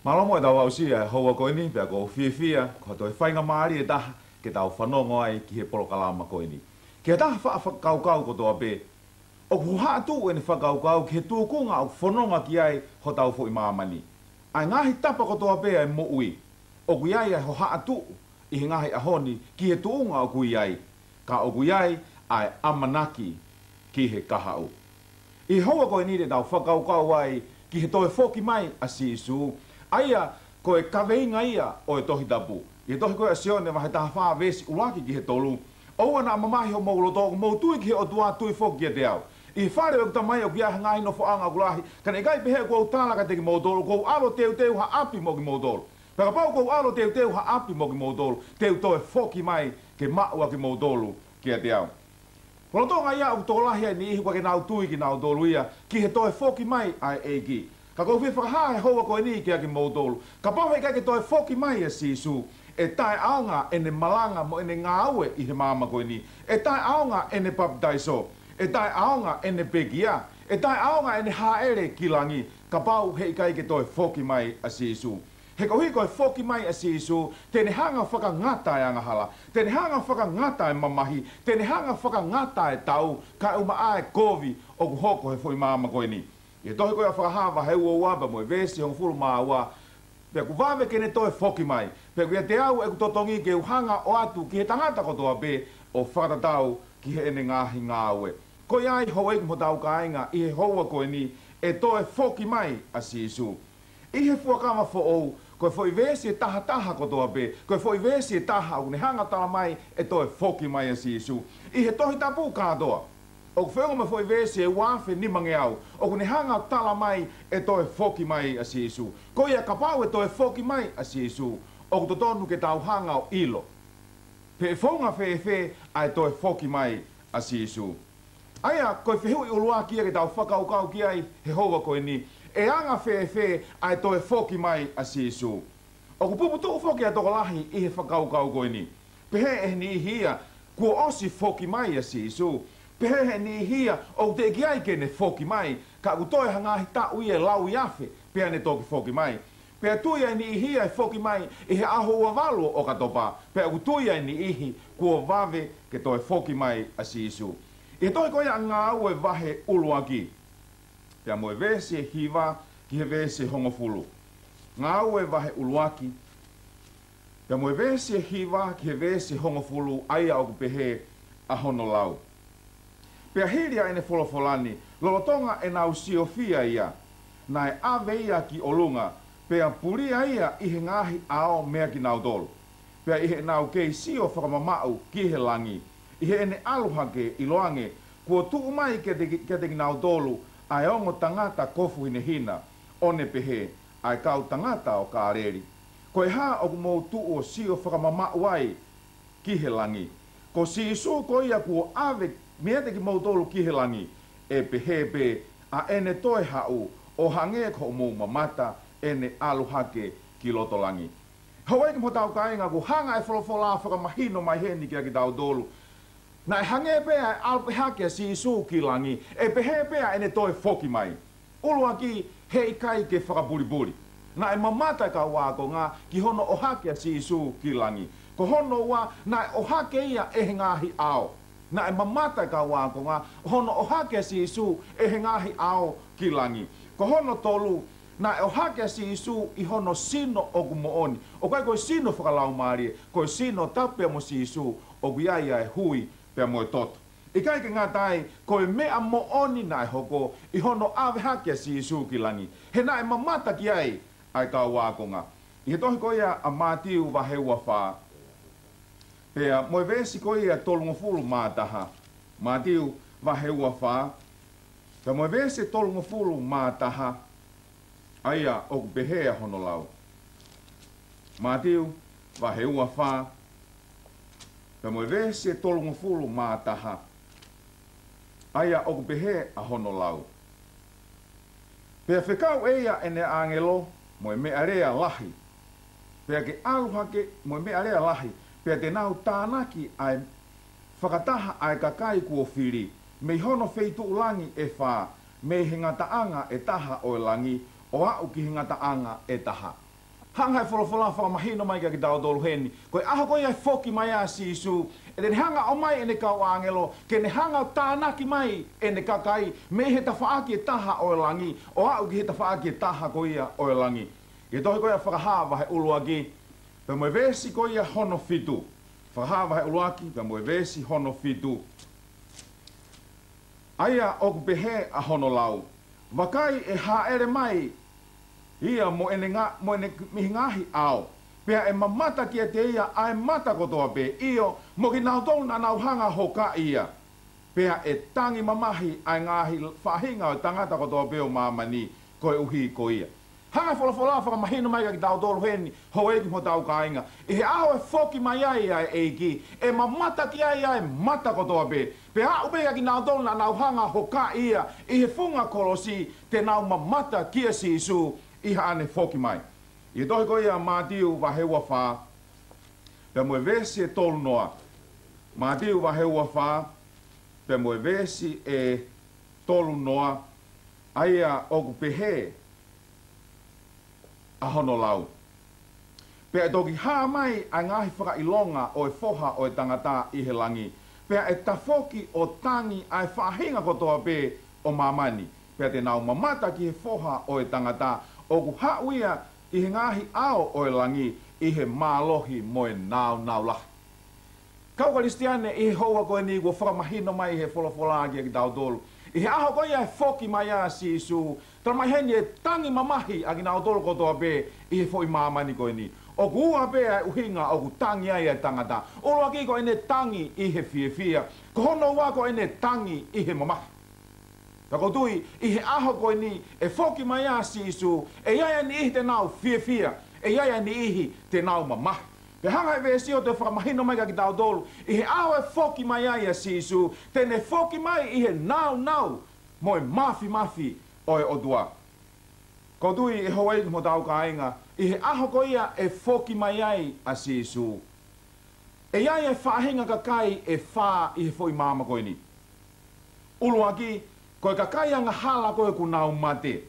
Malamoe tau au sia hoa koe ni pia ko fia ko toi whainga maari e taha ke tau whanongo ai ki he polokalama koe ni. Ke taha whakau ko toa pe o ku haatu e ni whakau ke he tukunga o whanonga ki ai ho tau fo i mamani. Ai ngahi tapa ko toa pe ai mo ui. O ku iai ai ho haatu i he ngahi ahoni ki he tuunga o ku iai. Ka o ku iai ai amanaki ki he kahau. I hoa koe ni te tau whakau ai ki he toi FOKI MAI a SISU. Aia, koe kaweinga ia o e tohi tapu. I tohi koe a sione wahe taha whaa vesi ulaki ki he tolu. Oua na mamahi o maulo tōku, mau tui ki he o tua tui foki e te au. I whare o kuta mai o ki aha ngai no whaanga kulahi, kana i kai pehe kou tālaka te ki mautolo, kou alo teu ha api mo ki mautolo. Paka pau kou alo teu ha api mo ki mautolo, teu toe FOKI MAI ke maua ki mautolo ki a te au. Pono tonga ia o tōlahi ai ni ihi kwa ke nau tui ki nau tolu ia, ki he toe FOKI MAI ai eiki. Ka kou whiwhaka haa he hoa koe ni ki a ki mautolo. Ka pau hei kai ke toe FOKI MAI a SISU. E tae aonga ene malanga mo ene ngā aue i he māma koe ni. E tae aonga ene papitaiso. E tae aonga ene pekia. E tae aonga ene haere kilangi. Ka pau hei kai ke toi FOKI MAI a SISU. He kohi koe FOKI MAI a SISU, tene hanga whaka ngata e angahala. Tene hanga whaka ngata e mamahi. Tene hanga whaka ngata e tau. Ka uma ae kovi o ku hoko he fo i māma koe ni. E tohi koe a whakahawa heu o waba mo e vesi hong furu maa ua. Pea ku wawe kene toe FOKI MAI. Pea ku ia te au e ku totongi ke uhanga o atu ki he tangata kotoa pe o whakatatau ki he ene ngahi ngā ue. Ko iai hoa iku mo tau ka ainga i he hoa koe ni e toe FOKI MAI a SISU. I he fuakama fo ou, koe fo i vesi e taha kotoa pe, koe fo i vesi e taha o ne hanga tala mai e toe FOKI MAI a SISU. I he tohi tapu kātoa. O ku whenga me fo i vesi e wafe ni mange au. O ku ne hanga tala mai e toe FOKI MAI a SISU. Ko ia kapau e toe FOKI MAI a SISU. O ku totonu ke tau hanga o ilo. Pe e whaunga whewhe ai toe FOKI MAI a SISU. Aia, koe whehu i ulua kia ke tau whakaukau ki ai he hoa koe ni. E anga whewhe ai toe FOKI MAI a SISU. O ku puputu ufoki a toko lahi i he whakaukau koe ni. Pehe e ni hia kua osi FOKI MAI a SISU. Pehe ni hia o te ki ai kene FOKI MAI, ka ku toe hangahi ta ui e lau iafe, pehe ne toki FOKI MAI. Pehe tui ai ni hia e FOKI MAI i he aho ua walu o katopa, pehe ku tui ai ni ihi kua vave ke toe FOKI MAI a SISU. I toi koe a ngā ue vahe uluaki. Pehe moe vesi e hiva ki he vesi hongofulu. Ngā ue vahe uluaki. Pehe moe vesi e hiva ki he vesi hongofulu aia o ku pehe a hono lau. Pea hiria ene wholofolani, lolotonga e nau siofia ia, na e ave ia ki olunga, pea puria ia i he ngahi ao mea ki nau tolu. Pea i he nau kei sio whakamamau ki he langi, i he ene aluhake i loange, kua tuu mai ke te ki nau tolu, ai ongo tangata kofu hine hina, one pehe, ai kau tangata o kāreri. Koe ha o kumou tuu o sio whakamamau ai ki he langi, ko SISU ko ia kua ave mea te ki mautolu ki he langi, e pehe a ene toe hau o hange ko mou mamata ene aluhake ki loto langi. Hawai ki mo tau kainga ku hanga e wholofola whakamahino mai heni kia ki tau tolu. Na e hange pea e alpehake a SISU ki langi, e pehe pea ene toe FOKI MAI. Ulua ki hei kai ke whakapuripuri. Na e mamata ka wako ngā ki hono o hake a SISU ki langi. Ko hono wa na e o hake ia e he ngahi ao. Na e mamata ka wako ngā hono o hake a SISU e he ngahi ao ki langi. Ko hono tolu na e o hake a SISU i hono sino o kumooni. O kai koe sino whakalau maari, koe sino tapea mo SISU o kuiaia e hui pea mo e toto. I kai ke ngā tai, koe mea mooni na e hoko i hono ave hake a SISU ki langi. He na e mamata ki ai ka wako ngā. I he tohi koe a mātiu wa heua whaa. Pea, moe vesi koe ia tolungo fulu mātaha, mātiu wa heua whaa. Pea moe vesi tolungo fulu mātaha, aia o ku pehea hono lau. Mātiu wa heua whaa. Pea moe vesi tolungo fulu mātaha, aia o ku pehea a hono lau. Pea whekau eia ene angelo, moe mea rea lahi. Pea ke aluhake, moe mea rea lahi. Pea te nau tānaki ai whakataha ai kakai kua whiri, mei hono wheitu ulangi e whā, mei he ngataanga e taha o e langi, o au ki he ngataanga e taha. hanga folofola whakamahino mai ka ki daudolo heni. Koe aho koe ai foki mai a SISU. E ne hanga o mai e ne kau angelo. Ke ne hanga tānaki mai e ne kakai. Me he ta whaaki e taha o langi. O au ki he ta whaaki e taha ko ia o langi. E tohi koe a whakahawa he uluaki. Pe moe vesi ko ia hono fitu. Whakahawa he uluaki. Pe moe vesi hono fitu. Aia o kupehe a hono lau. Wakai e haere mai. Ia mo ene mihi ngahi ao. Pea e mamata ki te ia ai mata kotoa pe. Io mo ki nau tonu na nau hanga hoka ia. Pea e tangi mamahi ai ngahi whahinga o tangata kotoa pe o mamani. Koe uhi ko ia. Hanga whalafola whakamahino mai ka ki tau tolu heni. Ho eki mo tau kainga. I he aho e foki mai ai ai eiki. E mamata ki ai mata kotoa pe. Pea upe ka ki nau tonu na nau hanga hoka ia. I he funga kolosi te nau mamata ki a SISU. Iha ane foki mai. I tohi ko ia mātiu wa heua whā. Pea moe vesi e tolu noa. Mātiu wa heua whā. Pea moe vesi e tolu noa. Aia oku pehe. A hono lau. Pea e toki haa mai a ngahi whakailonga o e foha o e tangata i he langi. Pea e tafoki o tangi ai whahinga kotoa pe o mamani. Pea te nau mamata ki he foha o e tangata. Oku hauia i he ngahi ao o e langi i he mālohi mo e nau lahi. Kau karistiane i he hoa koe ni kua whakamahino mai i he wholafola ki ki daudolu. I he aho koe ia e foki mai a SISU. Tara mai heni e tangi mamahi a ki daudolu kotoa pe i he fo i mamani koe ni. Oku ua pe ai uhinga oku tangi ai tangata. Olo aki koe ne tangi i he fia. Ko hono ua koe ne tangi i he mamahi. Tako tui, i he aho koe ni, e foki mai a SISU, e iaia ni ihi te nau fia, e iaia ni ihi te nau mamahi. Pe hanga e vesi o te whakamahino mai ka ki daudolu, i he aho e foki mai a SISU, tene foki mai i he nau, mo e mafi o e odua. Ko tui, e hoi mo tau ka inga, i he aho koe ia e foki mai ai a SISU. E iaia e whahinga ka kai e wha i he foi mama koe ni. Ulu aki, koe kakai anga hala koe ku nau mate.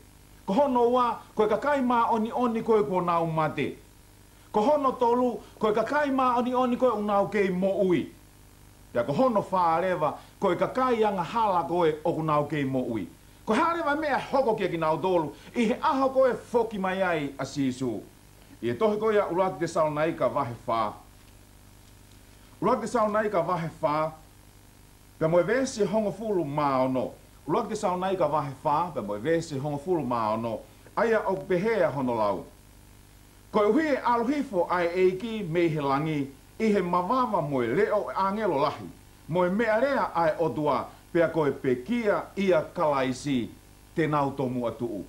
Ko hono ua, koe kakai maa oni koe ku nau mate. Ko hono tolu, koe kakai maa oni koe unau kei mo ui. Ja ko hono whaarewa, koe kakai anga hala koe o ku nau kei mo ui. Ko harewa mea hoko kia ki nau tolu, i he aho koe foki mai ai a SISU. I e tohi koe a Ulaki te Saunaika vahe wha. Ulaki te Saunaika vahe wha, pia moe vesi hongo fulu maa ono. Ulaki te Saunaika vahe wha, pia moe vesi hongo fulu maa ono. Aia o pehea hono lau. Koe uhi e aluhifo ai eiki me he langi, i he mawava moe leo angelo lahi. Moe mea rea ai odua, pia koe pekia ia kalaisi te nau tomu atuu.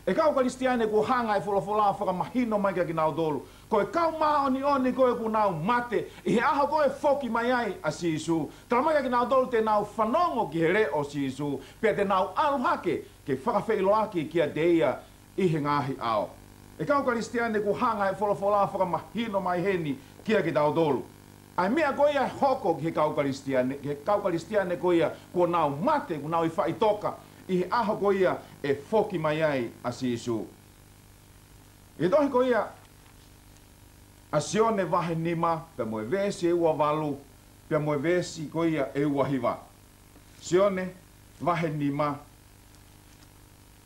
E kau karistiane ku hanga e wholafola whakamahino mai ka ki nau dolu. Koe kau maa oni koe ku nau mate, i he aho koe foki mai ai a SISU. Tara mai ka ki nau dolu te nau whanongo ki he re o SISU, pia te nau aluhake ke whakawhailoaki kia te ia i he ngahi ao. E kau karistiane ku hanga e wholafola whakamahino mai heni kia ki nau dolu. Ai mea koe ia hoko ki he kau karistiane koe ia ku nau mate, ku nau i whaitoka. I he aho ko ia e foki mai ai a SISU. I tohi ko ia a sione vahe nima, pia moe vesi e ua walu, pia moe vesi ko ia e ua hiva. Sione vahe nima,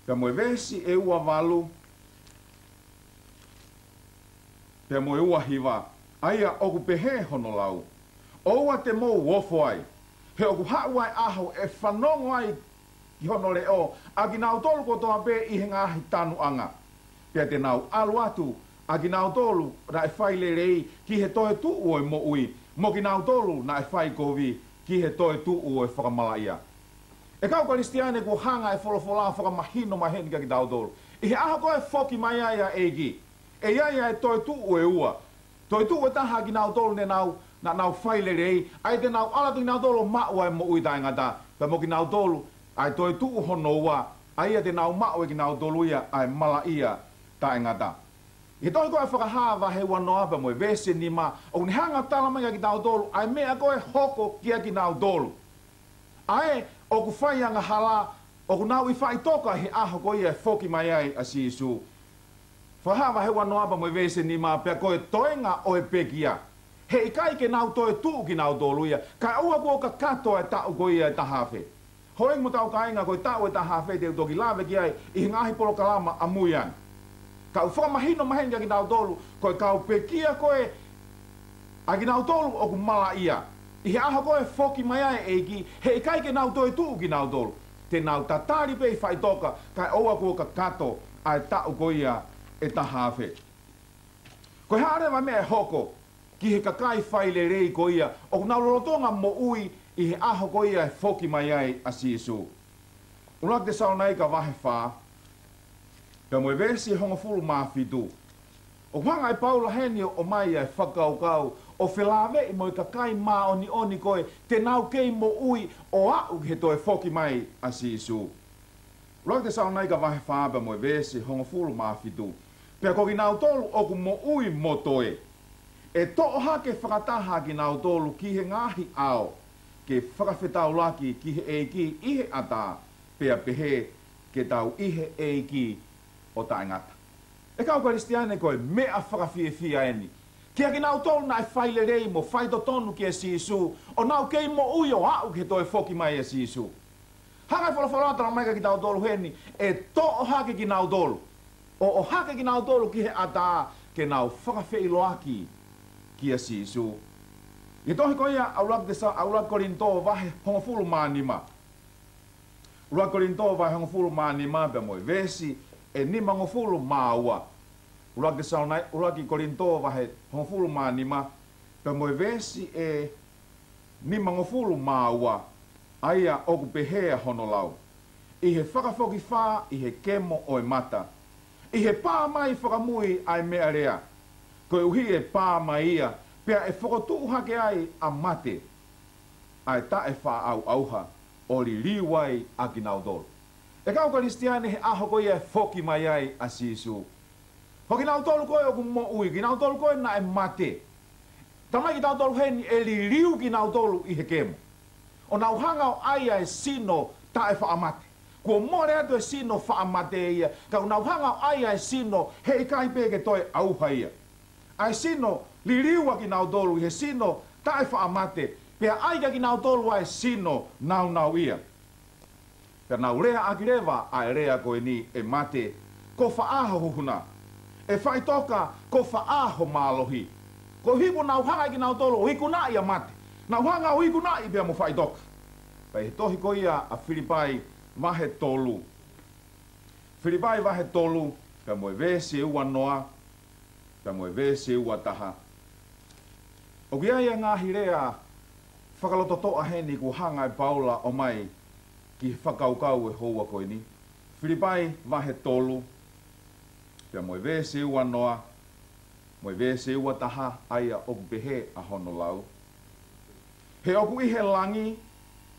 pia moe vesi e ua walu, pia moe ua hiva. Aia oku pehe hono lau. Oua te mou wofo ai. He oku hau ai aho e whanongo ai ki hono leo, a ki nau tolu kotoa pe i he ngahi tanu anga. Pea te nau alu atu, a ki nau tolu na e whai le rei ki he toe tu o e mo ui, mo ki nau tolu na e whai kovi ki he toe tu o e whakamalaia. E kau karistiane ku hanga e wholofola whakamahino maheni ka ki nau tolu. I he aho koe foki mai aia eiki, e iaia e toe tu o e ua. Toe tu o taha ki nau tolu ne nau, na nau whai le rei, ai te nau alatu ki nau tolu maua e mo ui taingata, pe mo ki nau tolu, ai toi tuu hono ua, ai te nau mao e ki nau toluia, ai mala ia ta engata. I toi koe whakahawa he wanoa pa moe vese ni ma, o ni hanga tala mai ki nau tolu, ai mea koe hoko kia ki nau tolu. Ai, o ku whai anga hala, o ku nau i whai toka he aho koe e foki mai ai a SISU. Whahawa he wanoa pa mo vese ni ma pe koe toenga o e pekia. He ikai ke nau toe tuu ki nau tōluia. Kai ua ko ka kato e tau ko ia e tahawhe. Hoeng mo tau kainga koe tau e tahawhe te utoki lawe ki ai i ngahi polo kalama a muian. Kau whakamahino mahenga ki nau tōlu koe kau pekia koe a ki nau tōlu o ku mala ia. I he aha koe foki mai ai eiki he ikai ke nau toe tuu ki nau tōlu. Te nau tatari pei whaitoka kai ua ko ka kato a e tau ko ia e tahawhe. Koe harewa mea hoko ki he kakai whaile rei ko ia, o nau lorotonga mo ui i he aho ko ia e foki mai ai a SISU. Unak te sao nei ka wahe wha, pe moe vesi honga fulu mawhitu. O hanga e Paula heni o mai ai whakaukau, o whelave i moe kakai mā oni koe, te nau kei mo ui o au he toe foki mai a SISU. Unak te sao nei ka wahe wha, pe moe vesi honga fulu mawhitu. Pe koki nau tolu o ku mo ui mo toe. E to'o hake whakataha ki nau tolu ki he ngahi ao, ke whakawhetau laki ki he eiki ihe ata, pea pehe ke tau ihe eiki o taingata. E kau karistiane koe mea whakawhiewhia eni. Kia ki nau tolu na e whaile rei mo whaito tonu ki e SISU, o nau kei mo ui o au ke toe foki mai e SISU. Hangai whalawhalata maika ki nau tolu heni, e to'o hake ki nau tolu. O hake ki nau tolu ki he ata, ke nau whakawheiloaki ki a SISU. I tohi ko ia aulak korinto vahe honga fulu mānima. Aulak korinto vahe honga fulu mānima pe moe vesi e nima honga fulu māua. Aulak korinto vahe honga fulu mānima pe moe vesi e nima honga fulu māua aia oku pehea honolau. I he whakafoki whā i he kemo o e mata. I he pā mai whakamui ai mea rea. Koe uhi e pā mai ia, pea e whakotuu hake ai a mate, ai ta e wha au auha, o li riwai a ki nau tolu. E kau karistiane he aho koe e foki mai ai a SISU. Ho ki nau tolu koe o ku mo ui, ki nau tolu koe na e mate. Tamai ki nau tolu heni e li riu ki nau tolu i he kemo. O nau hangau ai ai sino ta e wha amate. Kua more atu e sino wha amate ia, kau nau hangau ai ai sino he ikai peke toe auha ia. Ai sino li riua ki nau tolu, he sino tae wha amate, pea aika ki nau tolu ai sino nau ia. Pea nau rea akirewa ai rea koe ni e mate, ko wha aho huhuna. E whaitoka ko wha aho mālohi. Ko hiku nau hanga ki nau tolu, hiku na ia mate. Nau hanga o hiku na i pea mo whaitoka. Pea he tohi ko ia a Filipai vahe tolu. Filipai vahe tolu, pea moe vesi e ua noa, pea moe vese ua taha. O ki aia ngāhi rea whakalototoa heni ku hanga e Paula o mai ki whakaukau e houa koe ni. Filipai vahe tolu, pea moe vese ua noa, moe vese ua taha aia oku pehe a hono lau. He oku ihe langi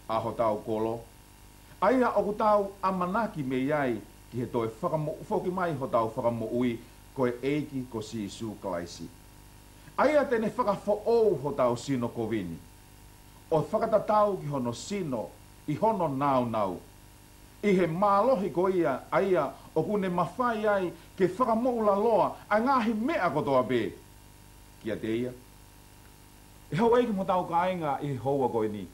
a ho tau kolo, aia oku tau amanaki me iai ki he toe whakamofoki mai ho tau whakamo ui, koe eiki ko SISU klaisi. Aia tene whakafo ou ho tau sino kovini. O whakatatau ki hono sino i hono nau. I he mālohi ko ia aia o kune mawhai ai ke whakamoula loa a ngahi mea kotoa be. Kia te ia. E hau eiki mo tau ka ainga i houa koe ni.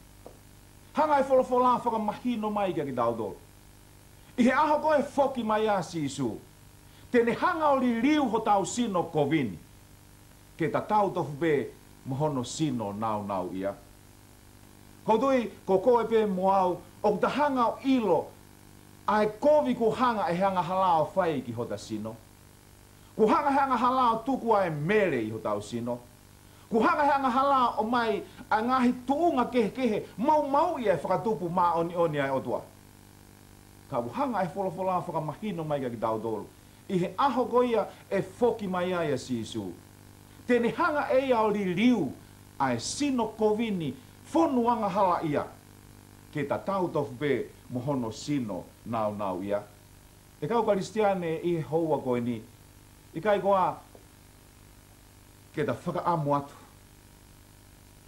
Hanga e wholofola whakamahino mai kia ki tau tolu. I he aho koe foki mai a SISU. Tene hanga o li riu ho tau sino kovini. Ke ta tau tofu pe mohono sino nau ia. Kodui ko koe pe moau o ta hanga o ilo ai kovi ku hanga e hanga halao fai ki hota sino. Ku hanga halao tuku ai mere i ho tau sino. Ku hanga halao o mai a ngahi tuunga kehe mau ia e whakatupu maa oni ai otua. Ka hanga e wholofola whakamahino mai ki tau tolu. I he aho koia e foki mai ai a SISU. Tene hanga e au li riu ai sino kovini fonuanga hala ia. Ke ta tau tofu pe mohono sino nau ia. E kau karistiane i he houa koe ni. I kai koa ke ta whakaamu atu.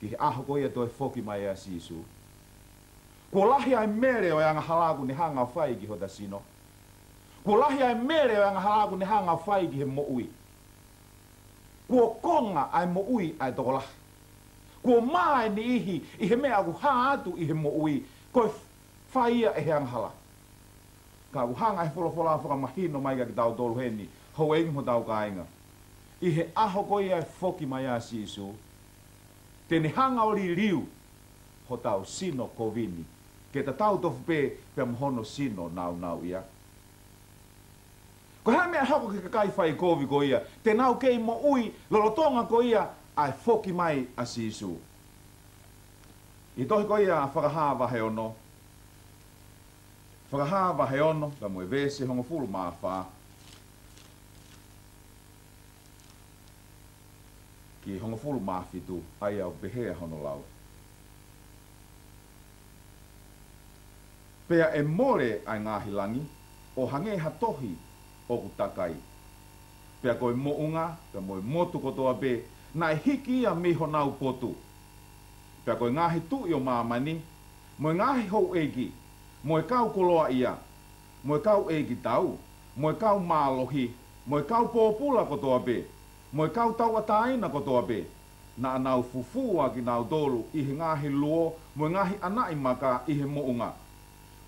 Ki he aho koia to e foki mai a SISU. Ko lahi ai mere o anga halaku ni hanga whai ki hota sino. Kua lahi ai mere o anga halaku ne hanga whai ki he mo ui. Kua konga ai mo ui ai toko lahi. Kua mai ni ihi i he mea ku ha atu i he mo ui. Koe whaia e he anga hala. Ka ku hanga he wholofola whakamahino mai ka ki tau tolu heni. Hau e ingo tau ka inga. I he aho koi ai foki mai a SISU. Tene hanga o li liu. Ho tau sino kovini. Ke ta tau tofu pe mhono sino nau ia. Ko hea mea hako ke kakai whai kovi ko ia. Te nau kei mo ui lolotonga ko ia ai foki mai a SISU. I tohi ko ia whakahawa he ono. Whakahawa he ono ka mue vese hongo fulu maa wha. Ki hongo fulu maa fitu ai au behea hono lau. Pea e more ai ngahi langi o hange hatohi o kutakai. Pea koe mounga, pea moe motu kotoa be, na e hiki ia miho nau potu. Pea koe ngahi tu i o maamani, moe ngahi hou eiki, moe kau koloa ia, moe kau eiki tau, moe kau maalohi, moe kau pōpula kotoa be, moe kau tau ataina kotoa be, na anau fufua ki nau dolu i he ngahi luo, moe ngahi anai maka i he mounga.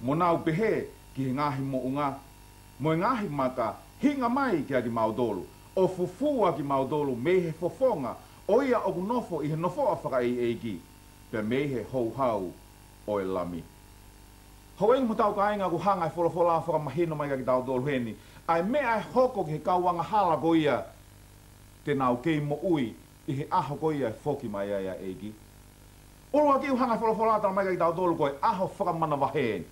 Mo nau pehe ki he ngahi mounga, moe ngahi maka hinga mai ki a ki maudolu, o fufua ki maudolu me he fofonga, o ia o nofo i he nofo a whaka eiki, pe me he hou hau o e lami. Hau engu mutau ka ainga ku hanga e wholofola whaka mahino mai ka ki maudolu heni, ai mea e hoko ki he kauanga hala ko ia, te nau kei mo ui, i he aho ko ia e foki mai ia eiki. Urua ki hanga e wholofola tala mai ka ki maudolu koe aho whaka mana waheni.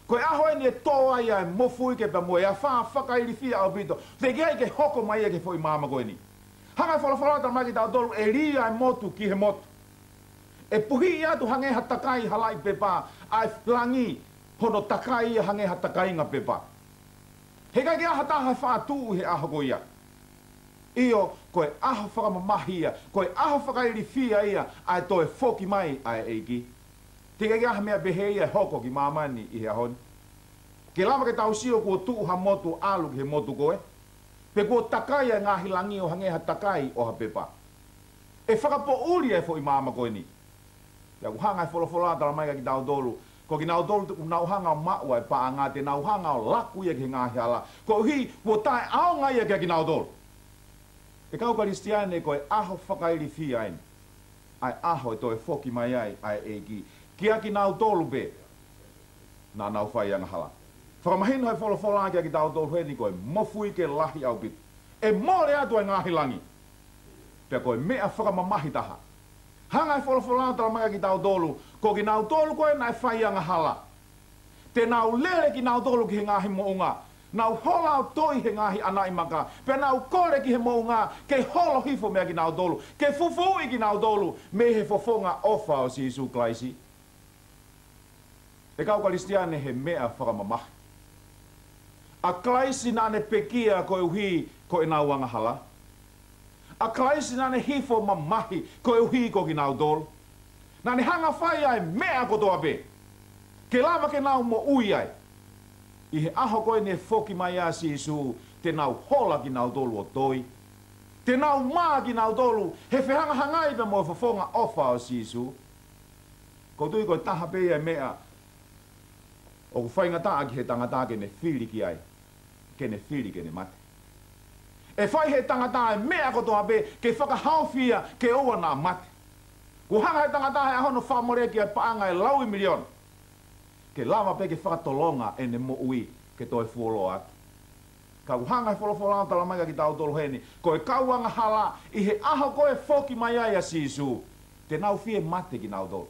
Koe aho e ni e toa ia e mofu ike pa moe, a wha whakairi fia au pito, te kia ike hoko mai eke fo i mama koe ni. Hanga e whalawhalata mai ki tau tolu, e ria e motu ki he motu. E puhi i atu hange ha takai halai pepa, ai langi hono takai ia hange ha takai nga pepa. He kai ki aha taha whaatu he aho koe ia. Io, koe aho whakamamahi ia, koe aho whakairi fia ia, ai toe foki mai ai eiki. Te kai aha mea behe ia hoko ki mamani i he ahoni. Ke lama ke tau sio kua tuu ha motu alu ki he motu koe. Pe kua takai a ngahi langi o hange ha takai o ha pepa. E whakapo uri e fo i mama koe ni. Ia ku hanga e wholofola tala mai ki tau dolu. Ko ki nau dolu tuku nau hanga o maua e paa ngā te nau hanga o laku ia ki ngahi ala. Ko hi kua tae ao ngai ia ki nau dolu. E kau karistiane koe aho whakairi fia aini. Ai aho e toi foki mai ai eiki. Kia ki nau tolu be, nā nau whai anga hala. Whakamahino hei wholofola kia ki tau tolu heni koe mofu ike lahi au bitu. E more atu ai ngahi langi. Pea koe mea whakamamahi taha. Hanga hei wholofola tala mai ki tau tolu, ko ki nau tolu koe nai whai anga hala. Te nau lere ki nau tolu ki he ngahi mounga. Nau hola au toi he ngahi anai maka. Pea nau kore ki he mounga, ke holo hifo mea ki nau tolu. Ke fufui ki nau tolu, me he fofonga ofa o SISU klaisi. E kau karistiane he mea whakamamahi. A klaisi nane pekia koe uhi ko e nau anga hala. A klaisi nane hifo mamahi ko e uhi ko ki nau dolu. Nane hanga whai ai mea kotoa be. Ke lava ke nau mo ui ai. I he aho koe ne foki mai a SISU te nau hola ki nau dolu o toi. Te nau maa ki nau dolu he whihanga hangai pe mo whafonga ofa o SISU. Ko tui koe taha pe ai mea o ku whaingataa ki he tangata ke ne whiri ki ai. Ke ne whiri ke ne mate. E whai he tangata e mea kotoa be ke whakahauwhia ke oa nā mate. Ku hanga he tangata he ahono whamore ki ai paanga e laui milion. Ke lama pe ke whakatolonga e ne mo ui ke toi fuolo atu. Ka ku hanga he wholowhola tala mai ki tau tolu heni. Ko e kauanga hala i he aho koe foki mai ai a SISU. Te nau fie mate ki nau tolu.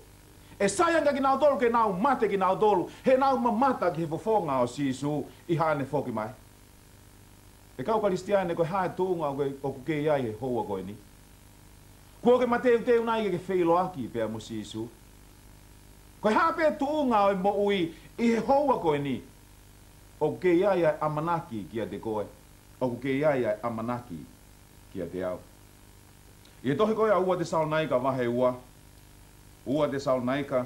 E saianga ki nau tolu ke nau mate ki nau tolu. He nau mamata ki he fofonga o SISU i hane foki mai. E kau karistiane koe hae tuunga o ku kei ai he hoa koe ni. Kua ke mateu teu nai ke whilo aki pea mo SISU. Koe hape tuunga o mo ui i he hoa koe ni. O ku kei ai amanaki kia te koe. O ku kei ai amanaki kia te au. I tohi koe a ua te saunaika vahe ua. Ua te saunaika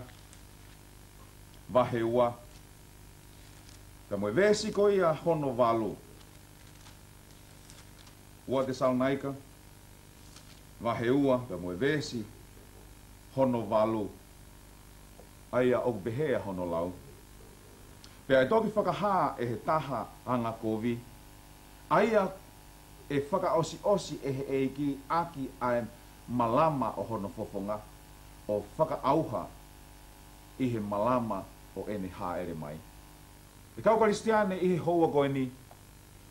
vahe ua. Ka Pe moe vesi ko ia hono walu. Ua te saunaika, wahe ua, pe moe vesi, hono walu. Aia o behea hono lau. Pe ai toki whakaha e he taha anga kovi. Aia e whakaosi e he eiki aki ai malama o hono fofonga. O whakaauha i he malama o ene haere mai. E kau karistiane i he hoa koe ni.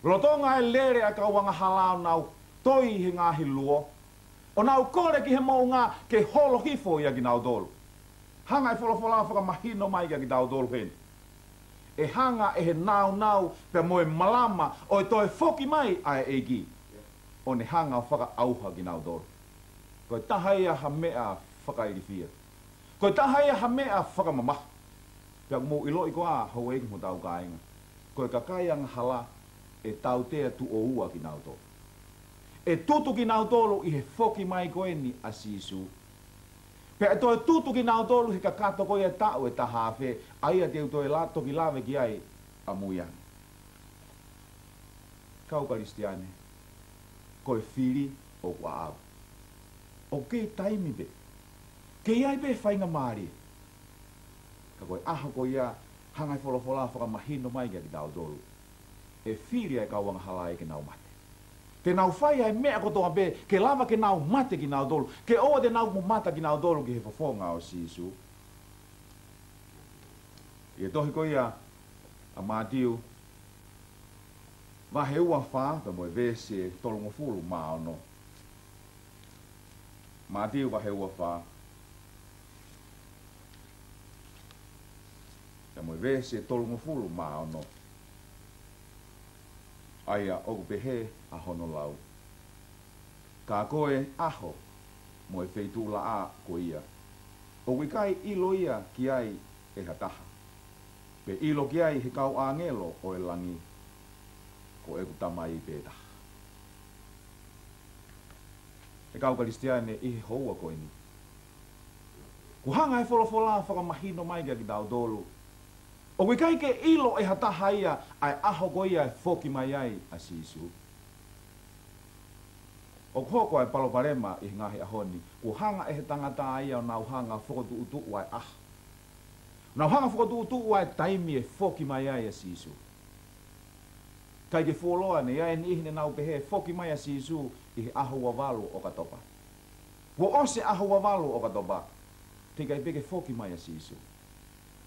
Rotonga e lere a kau wanga halao nau toi he ngahi luo. O nau kore ki he maunga ke holo hifo ia ki nau dolu. Hanga e wholofola whakamahino mai ki nau dolu heni. E hanga e he nau pe moe malama o e toi foki mai ai eiki. O ne hanga o whakaauha ki nau dolu. Koe tahaia ha mea whakairifia. Koe tahaia ha mea whakamamaha. Pea mo ilo i koa hau eiki mo tau kāinga. Koe kakai anga hala e tau tea tu o ua ki nau tolu. E tutu ki nau tolu i he foki mai koe ni a SISU. Pea e toi tutu ki nau tolu he kakato koe e tau e taha awhe. Aia teu toi la toki lawe ki ai a muiani. Kau karistiane. Koe whiri o kua au. O ke taimi be. Ke iai be whainga maari. Ka koe aha koe ia hangai wholofola whakamahino mai ki tau tolu. E whiri ai kau wanga hala e ke nau mate. Te nau whai ai mea kotoa be, ke lava ke nau mate ki nau tolu. Ke oa te nau mata ki nau tolu ki he whafonga o SISU. I e tohi koe ia a mātiu. Wahe ua wha, pe moe vese tolungo fulu maono. Mātiu wahe ua wha. Pe moe vese tolungo fulu maono. Aia oku pehe a hono lau. Ka koe aho moe feitu la a ko ia. O wikai ilo ia ki ai e hataha. Pe ilo ki ai he kau a ngelo o e langi. Ko e kutamai pētaha. E kau karistiane i he houa koe ni. Ku hanga e wholofola whakamahino mai ki tau dolu. O wikai ke ilo e hataha ia ai aho ko ia e foki mai ai a SISU. O hoko ai paloparema i ngahi ahoni, ku hanga e he tangata ia o nau hanga whakotu utu ai ah. Nau hanga whakotu utu ai taimi e foki mai ai a SISU. Kai ke fuoloa ne ia e nihine nau pehe foki mai a SISU i he aho wawalu o katopa. Wo ose aho wawalu o katopa, te kai peke foki mai a SISU.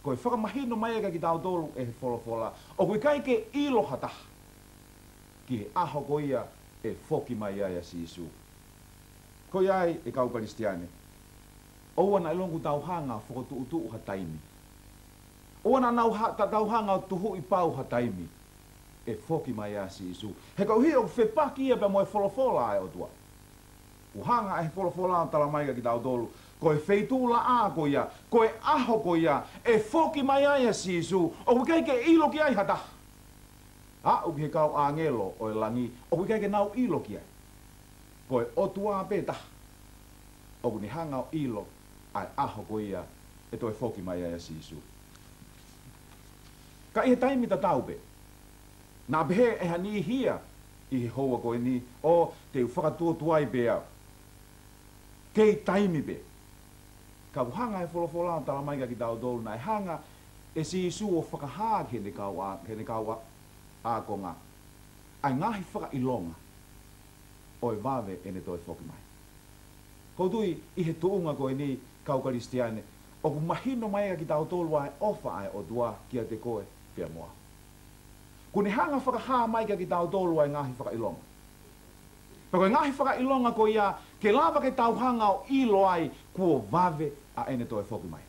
Koe whakamahino mai eka ki tau tolu e he wholofola. O koe kai ke ilo hataha. Ki he aho ko ia e foki mai ai a SISU. Koe ai e kau karistiane. Oua na ilongu tau hanga whakotu utu ha taimi. Oua na tau hanga tuhu i pau ha taimi. E foki mai ai a SISU. He kau hi o whepaki ia pe moe wholofola ai o tua. Uhanga e wholofola o tala mai eka ki tau tolu. Koe feitu la a ko ia, koe aho ko ia, e foki mai ai a SISU, o wikai ke ilo ki ai hata. A uki he kau a ngelo o e langi, o wikai ke nau ilo ki ai. Koe otua peta, o kuni hanga o ilo, ai aho ko ia, e toi foki mai ai a SISU. Ka i he taimi ta taupe, nā behe e hani hia, i he hoa koe ni, o te whakatua tuai pe au. Kei taimi pe. Ka hanga e wholofola tala mai ki tau dolu na e hanga e SISU o whakahaa ke ne kau a konga. Ai ngahi whaka ilonga o e wawe e ne toi whoki mai. Koutui i he tuunga koe ni kau karistiane o ku mahino mai ki tau dolu ai ofa ai o dua kia te koe pia moa. Kuni hanga whakahaa mai ki tau dolu ai ngahi whaka ilonga. Pako ngahi whaka ilonga ko ia ke lava ke tau hanga o ilo ai kua wawe a ene toi whoki mai.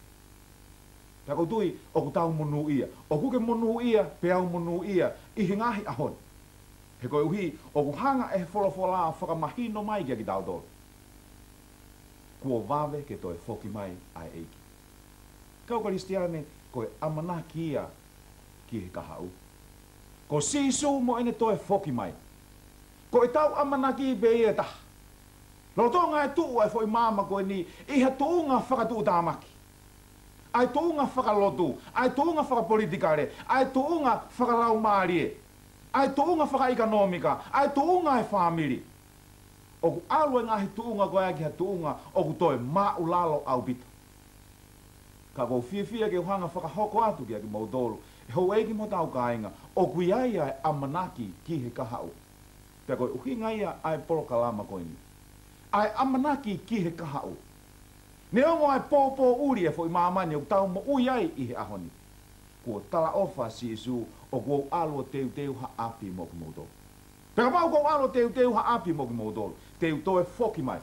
Pako tui o ku tau monu ia. O ku ke monu ia, pe au monu ia, i he ngahi ahon. He koe uhi, o ku hanga e wholofola whakamahino mai ki tau dolu. Kua wawe ke toi whoki mai ai eiki. Kau karistiane, koe amana ki ia ki he kahau. Ko SISU mo ene toi whoki mai. Ko e tau amanaki be ia taha. Lotonga e tuu ai foi mama koe ni, iha tuunga whakatu tamaki. ai tuunga whakalotu, ai tuunga whakapolitikare, ai tuunga whakaraumarie, ai tuunga whakaekonomika, ai tuunga e whamiri. Oku alue ngahi tuunga koe aki ha tuunga, oku toe maulalo au bito. Ka kou fia ke uhanga whakahoko atu ki aki mautolu, e hou eiki mo tau kāinga, oku iaia e amanaki ki he kahau. Pea koe uhinga ia ai polo kalama koe ni. Ai amanaki ki he kahau. Ne ongo ai pōpō uri e fo i maamani o tau mo ui ai i he ahoni. Kua tala ofa SISU o kua alua teu ha api mo ki mautolu. Peka mau kua alua teu ha api mo ki mautolu. Teu toe FOKI MAI.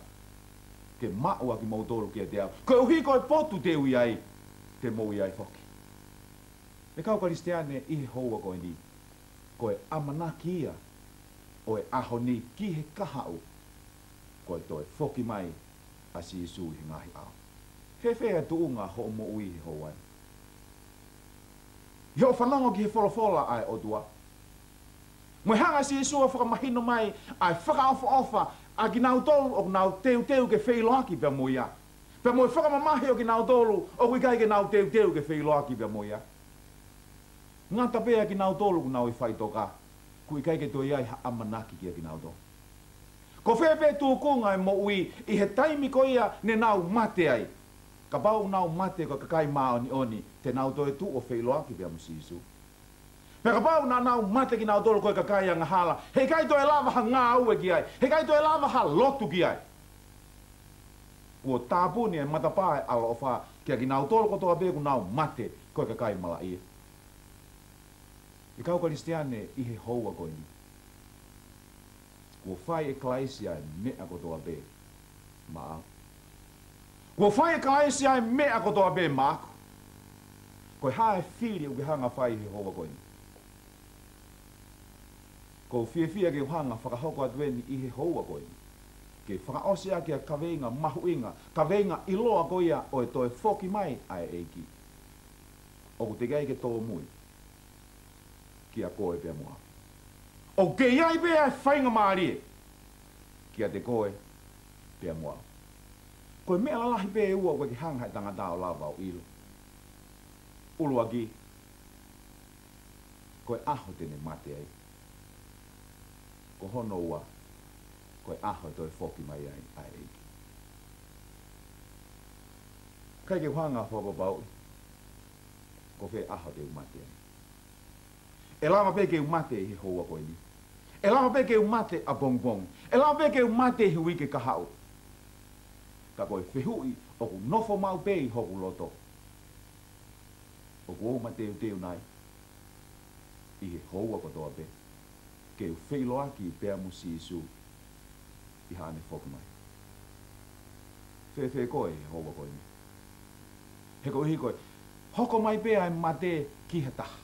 Ke maua ki mautolu kia te au. Koe uhi koe potu teu i ai. Te mo i ai FOKI. Me kau karisteane i he houa koe ni. Koe amanaki ia. O e ahoni ki he kahau. Koe toe FOKI MAI. A SISU i he ngahi au. Whewhea tuunga ho mo ui he houai. I ho whanongo ki he wholofola ai o tua. Moe hanga SISU a whakamahino mai ai whakaofa a ki nau tolu o nau teu ke wheiloaki pia moia. Pia moe whakamamahi o ki nau tolu o kui kai ke nau teu ke wheiloaki pia moia. Ngata pia ki nau tolu ku nau i whaitoka. Kui kai ke toi ai ha amanaki ki a ki nau tolu. Ko whewhe tūkunga e mo ui i he taimi ko ia ne nau mate ai. Ka bau nau mate ko kakai maa oni te nau toe tu o wheiloaki pia mo SISU. Me ka bau na nau mate ki nau tolu koe kakai anga hala. Hei kai toe lava ha ngā ue ki ai. Hei kai toe lava ha lotu ki ai. Kua tāpuni e matapāe alo o wha kia ki nau tolu ko toa beku nau mate koe kakai mala ia. I kau karistiane i he houa koe ni. Kua whai eklesia e mea kotoa be maa. Kua whai eklesia e mea kotoa be maako. Koe hae whiri uke hanga whai he hoa koe ni. Ko whia ke uhanga whakahoko atueni i he hoa koe ni. Ke whakaosea kia kaweinga mahuinga, kaweinga iloa koia o e toe FOKI MAI ai eiki. O te gai ke tō mui. Kia koe pia mua. O ke iai pia e whainga maari. Kia te koe pia mua. Koe mea lalahi pia e ua koe ki hanghai tangata o lava o ilo. Ulua ki. Koe aho tene mate ai. Ko hono ua. Koe aho toi FOKI MAI ai eiki. Kai ke whanga whapapau. Ko whe aho te umate ai. E lama pe ke umate i hoa koe ni. E lama pe ke umate a bongbong. E lama pe ke umate i hui ke kahau. Ka koe whehui o ku nofo mau pe i hoku loto. O ku o mateu nai. I he hoa kotoa pe. Ke u wheiloaki i pea mu SISU. I hane FOKI MAI. Whe koe i hoa koe ni. He koe hi koe. Hoko mai pea e mate ki he taha.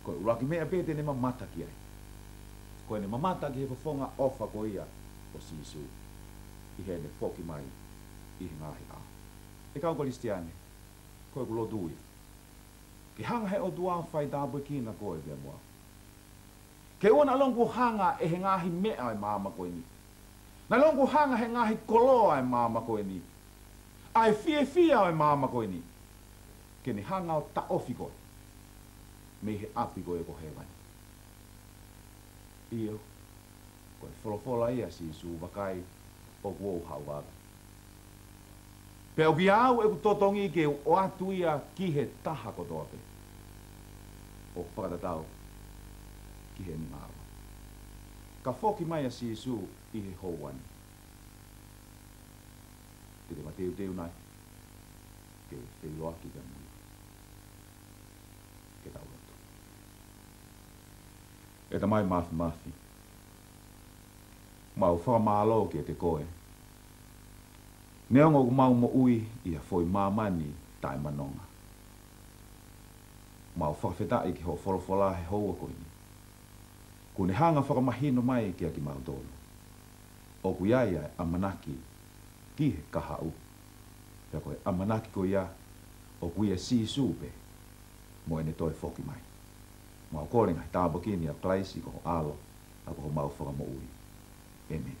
Koe uraki mea pete ne mamata ki ai. Koe ne mamata ki he whawhonga ofa ko ia o SISU. I he ne FOKI MAI i he ngahi a. E kau koristiane, koe ku lodui. Ke hanga he o duang whai tāpui kina koe pia mua. Ke uana longu hanga e he ngahi mea e māma koe ni. Na longu hanga he ngahi koloa e māma koe ni. Ai fia e māma koe ni. Ke ne hanga o ta ofi koe. Me he api koe ko hewani. Iyo, koe wholofola ia SISU wakai o kuou hauwaga. Peo ki au e ku totongi ke o atu ia ki he taha kotoa pe. O whakatatau ki he ngawa. Ka FOKI MAI a SISU i he houani. Te te mateu nai. Ke wheiloaki ka mui. Ke tau loto. E ta mai mafi. Mau whakamalo ki te koe. Neongo ku mau mo ui i a foi mamani tai manonga. Mau whakawhetai ki ho wholofola he houa koe ni. Kune hanga whakamahino mai ki a ki mau tolu. O ku iaia e amanaki ki he kahau. Pea koe amanaki ko ia o ku ia SISU pe. Mo ene toi FOKI MAI. Mau kōrenga he tāpakini a klaisi ko ho alo a ko ho mau whakamo ui. Amen.